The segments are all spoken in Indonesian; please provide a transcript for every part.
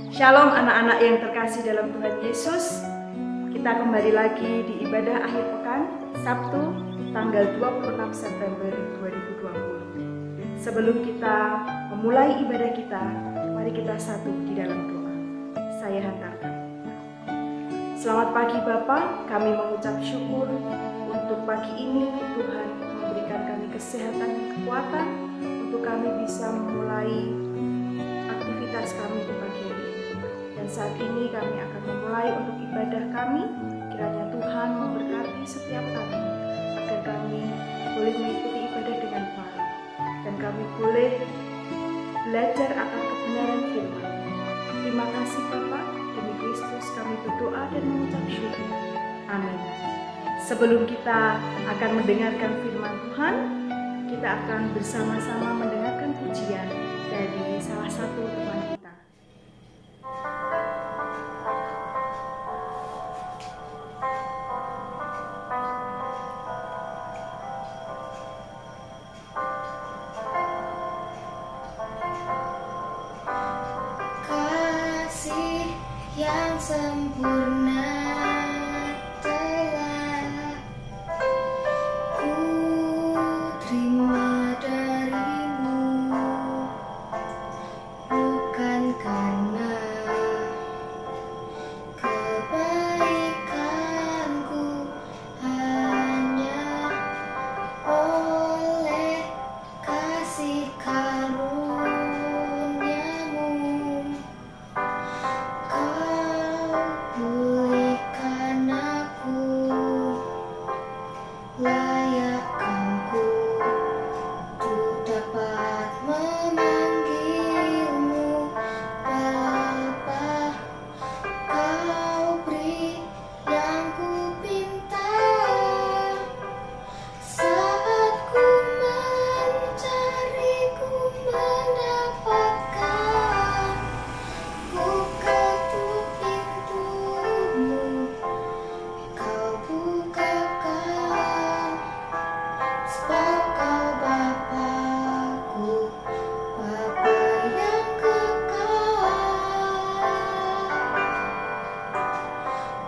Shalom anak-anak yang terkasih dalam Tuhan Yesus. Kita kembali lagi di ibadah akhir pekan Sabtu tanggal 26 September 2020. Sebelum kita memulai ibadah kita, mari kita satu di dalam doa. Saya hantarkan. Selamat pagi Bapak, kami mengucap syukur untuk pagi ini Tuhan memberikan kami kesehatan dan kekuatan untuk kami bisa memulai aktivitas kami di pagi hari ini. Dan saat ini kami akan memulai untuk ibadah kami. Kiranya Tuhan memberkati setiap kami agar kami boleh mengikuti ibadah dengan baik dan kami boleh belajar akan kebenaran firman. Terima kasih Bapak, demi Kristus kami berdoa dan mengucap syukur. Amin. Sebelum kita akan mendengarkan firman Tuhan, kita akan bersama-sama mendengarkan pujian dari salah satu teman kita. Kasih yang sempurna telah ku terima darimu, bukan karena kebaikanku, hanya oleh kasih karuniamu. Kau pulihkan aku, layakkanku untuk dapat memanggilmu Bapa. Kau beri yang ku pinta saat ku mencari, ku mendapatkan. Ku ketuk pintumu, kau bukakan, sebab kau Bapa-Ku, Bapa yang kekal.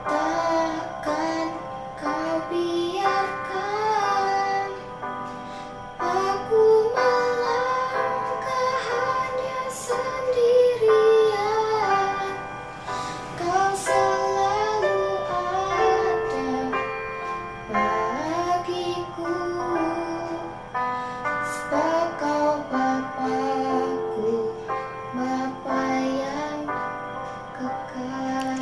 Takkan kau biarkan aku melangkah hanya sendirian. Kau selalu ada bagiku, sebab kau Bapa-Ku, Bapa yang kekal.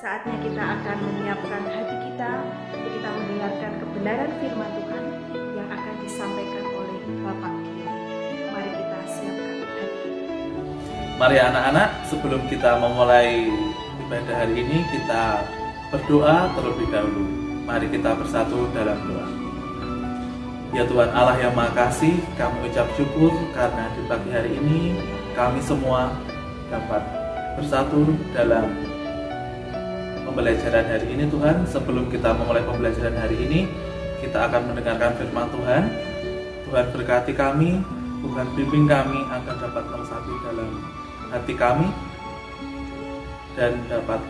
Saatnya kita akan menyiapkan hati kita untuk kita mendengarkan kebenaran firman Tuhan yang akan disampaikan oleh Bapak Kiai. Mari kita siapkan hati kita. Mari anak-anak, sebelum kita memulai ibadah hari ini, kita berdoa terlebih dahulu. Mari kita bersatu dalam doa. Ya Tuhan Allah yang Maha Kasih, kami ucap syukur karena di pagi hari ini kami semua dapat bersatu dalam pembelajaran hari ini. Tuhan, sebelum kita memulai pembelajaran hari ini, kita akan mendengarkan firman Tuhan. Tuhan berkati kami, Tuhan bimbing kami agar dapat meresapi dalam hati kami dan dapat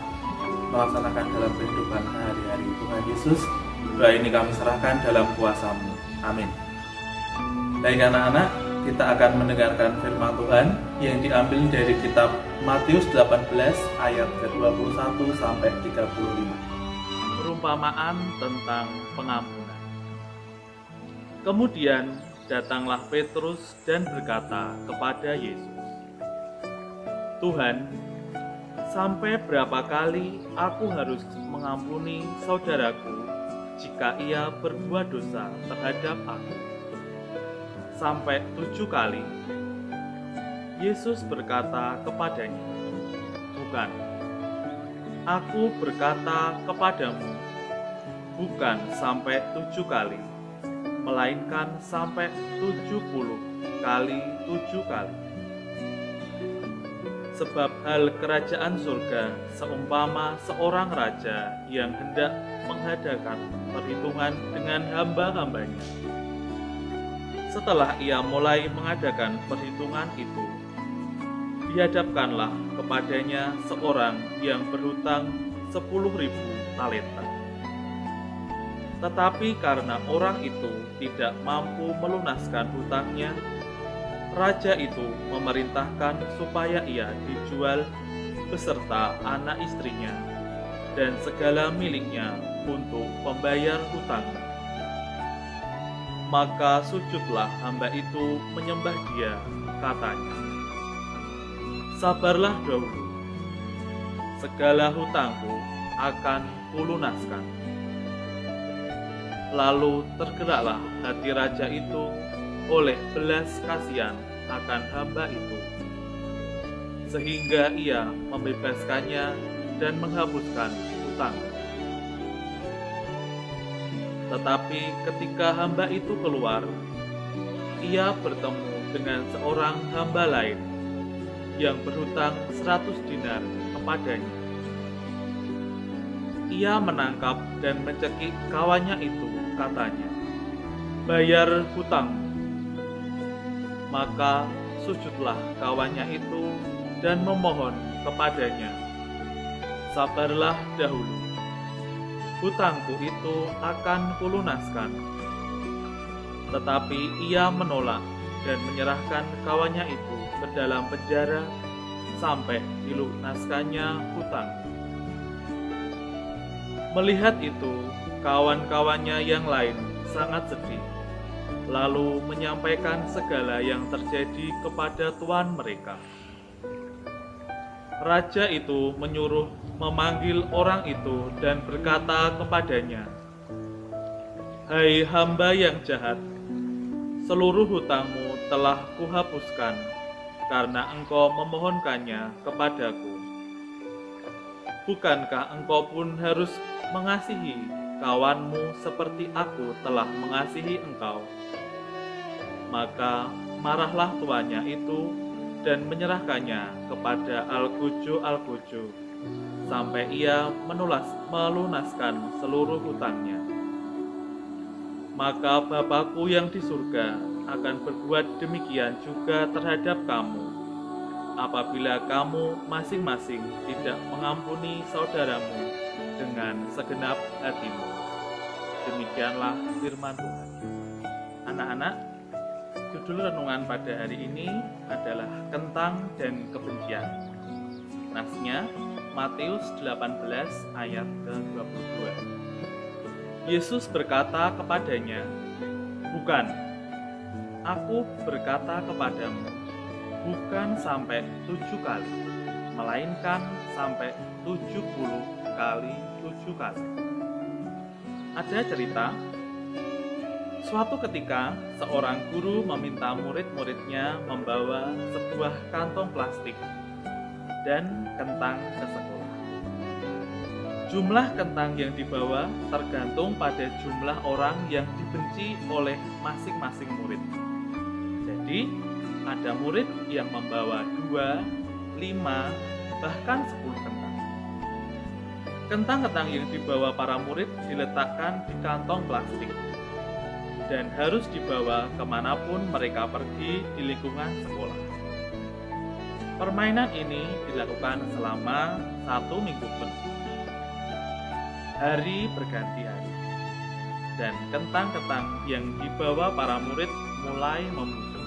melaksanakan dalam kehidupan hari-hari. Tuhan Yesus, doa ini kami serahkan dalam kuasa-Mu. Amin. Baik anak-anak, kita akan mendengarkan firman Tuhan yang diambil dari kitab Matius 18 ayat ke-21 sampai 35. Perumpamaan tentang pengampunan. Kemudian datanglah Petrus dan berkata kepada Yesus, "Tuhan, sampai berapa kali aku harus mengampuni saudaraku jika ia berbuat dosa terhadap aku? Sampai 7 kali?" Yesus berkata kepadanya, "Bukan, aku berkata kepadamu, bukan sampai 7 kali, melainkan sampai 70 kali 7 kali." Sebab hal kerajaan surga seumpama seorang raja yang hendak mengadakan perhitungan dengan hamba-hambanya. Setelah ia mulai mengadakan perhitungan itu, dihadapkanlah kepadanya seorang yang berhutang 10.000 talenta. Tetapi karena orang itu tidak mampu melunaskan hutangnya, raja itu memerintahkan supaya ia dijual beserta anak istrinya dan segala miliknya untuk membayar hutangnya. Maka sujudlah hamba itu menyembah dia, katanya, "Sabarlah dahulu, segala hutangku akan kulunaskan." Lalu tergeraklah hati raja itu oleh belas kasihan akan hamba itu, sehingga ia membebaskannya dan menghapuskan hutang. Tetapi ketika hamba itu keluar, ia bertemu dengan seorang hamba lain yang berhutang 100 dinar kepadanya. Ia menangkap dan mencekik kawannya itu, katanya, "Bayar hutang." Maka sujudlah kawannya itu dan memohon kepadanya, "Sabarlah dahulu, hutangku itu akan kulunaskan." Tetapi ia menolak dan menyerahkan kawannya itu ke dalam penjara sampai dilunaskannya hutang. Melihat itu, kawan-kawannya yang lain sangat sedih, lalu menyampaikan segala yang terjadi kepada tuan mereka. Raja itu menyuruh memanggil orang itu dan berkata kepadanya, "Hai hamba yang jahat, seluruh hutangmu telah kuhapuskan karena engkau memohonkannya kepadaku. Bukankah engkau pun harus mengasihi kawanmu seperti aku telah mengasihi engkau?" Maka marahlah tuannya itu dan menyerahkannya kepada algojo-algojo sampai ia melunaskan seluruh hutangnya. Maka Bapakku yang di surga akan berbuat demikian juga terhadap kamu, apabila kamu masing-masing tidak mengampuni saudaramu dengan segenap hatimu. Demikianlah firman Tuhan. Anak-anak, judul renungan pada hari ini adalah Kentang dan Kebencian. Nasnya Matius 18 ayat ke-22. Yesus berkata kepadanya, "Bukan, aku berkata kepadamu, bukan sampai 7 kali, melainkan sampai 70 kali 7 kali." Ada cerita, suatu ketika seorang guru meminta murid-muridnya membawa sebuah kantong plastik dan kentang ke sekolah. Jumlah kentang yang dibawa tergantung pada jumlah orang yang dibenci oleh masing-masing murid. Jadi, ada murid yang membawa 2, 5, bahkan 10 kentang. Kentang-kentang yang dibawa para murid diletakkan di kantong plastik dan harus dibawa kemanapun mereka pergi di lingkungan sekolah. Permainan ini dilakukan selama 1 minggu penuh. Hari berganti hari, dan kentang-kentang yang dibawa para murid mulai membusuk.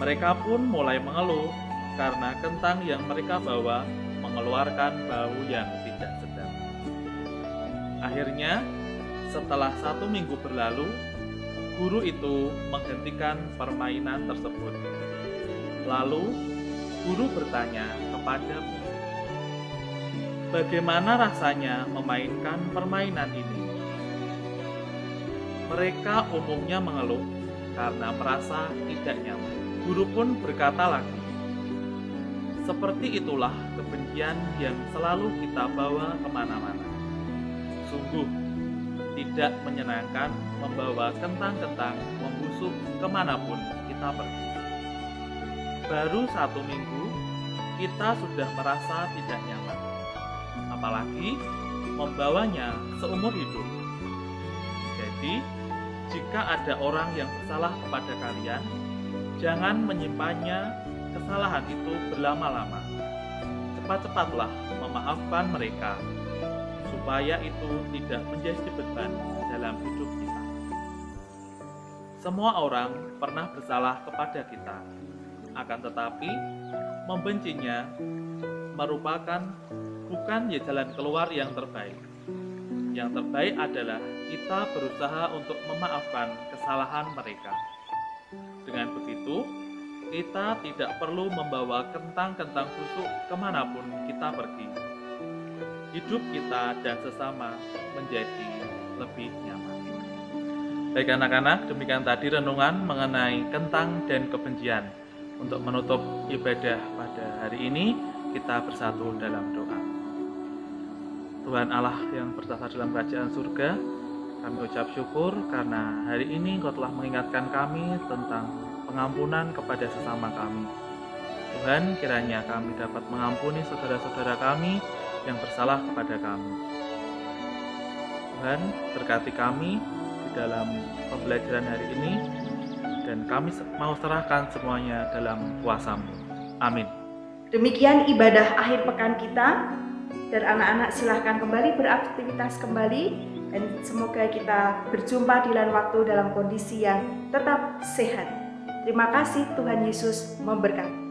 Mereka pun mulai mengeluh karena kentang yang mereka bawa mengeluarkan bau yang tidak sedap. Akhirnya, setelah 1 minggu berlalu, guru itu menghentikan permainan tersebut. Lalu, guru bertanya kepada murid, "Bagaimana rasanya memainkan permainan ini?" Mereka umumnya mengeluh karena merasa tidak nyaman. Guru pun berkata lagi, "Seperti itulah kebencian yang selalu kita bawa kemana-mana. Sungguh tidak menyenangkan membawa kentang-kentang membusuk kemanapun kita pergi." Baru 1 minggu, kita sudah merasa tidak nyaman, apalagi membawanya seumur hidup. Jadi, jika ada orang yang bersalah kepada kalian, jangan menyimpannya kesalahan itu berlama-lama. Cepat-cepatlah memaafkan mereka, supaya itu tidak menjadi beban dalam hidup kita. Semua orang pernah bersalah kepada kita, akan tetapi membencinya merupakan bukan jalan keluar yang terbaik. Yang terbaik adalah kita berusaha untuk memaafkan kesalahan mereka. Dengan begitu, kita tidak perlu membawa kentang-kentang busuk kemanapun kita pergi. Hidup kita dan sesama menjadi lebih nyaman. Baik anak-anak, demikian tadi renungan mengenai kentang dan kebencian. Untuk menutup ibadah pada hari ini, kita bersatu dalam doa. Tuhan Allah yang bertata dalam kerajaan surga, kami ucap syukur karena hari ini Engkau telah mengingatkan kami tentang pengampunan kepada sesama kami. Tuhan, kiranya kami dapat mengampuni saudara-saudara kami yang bersalah kepada kami. Tuhan, berkati kami di dalam pembelajaran hari ini, dan kami mau serahkan semuanya dalam kuasa-Mu. Amin. Demikian ibadah akhir pekan kita, dan anak-anak silahkan kembali beraktivitas kembali, dan semoga kita berjumpa di lain waktu dalam kondisi yang tetap sehat. Terima kasih, Tuhan Yesus memberkati.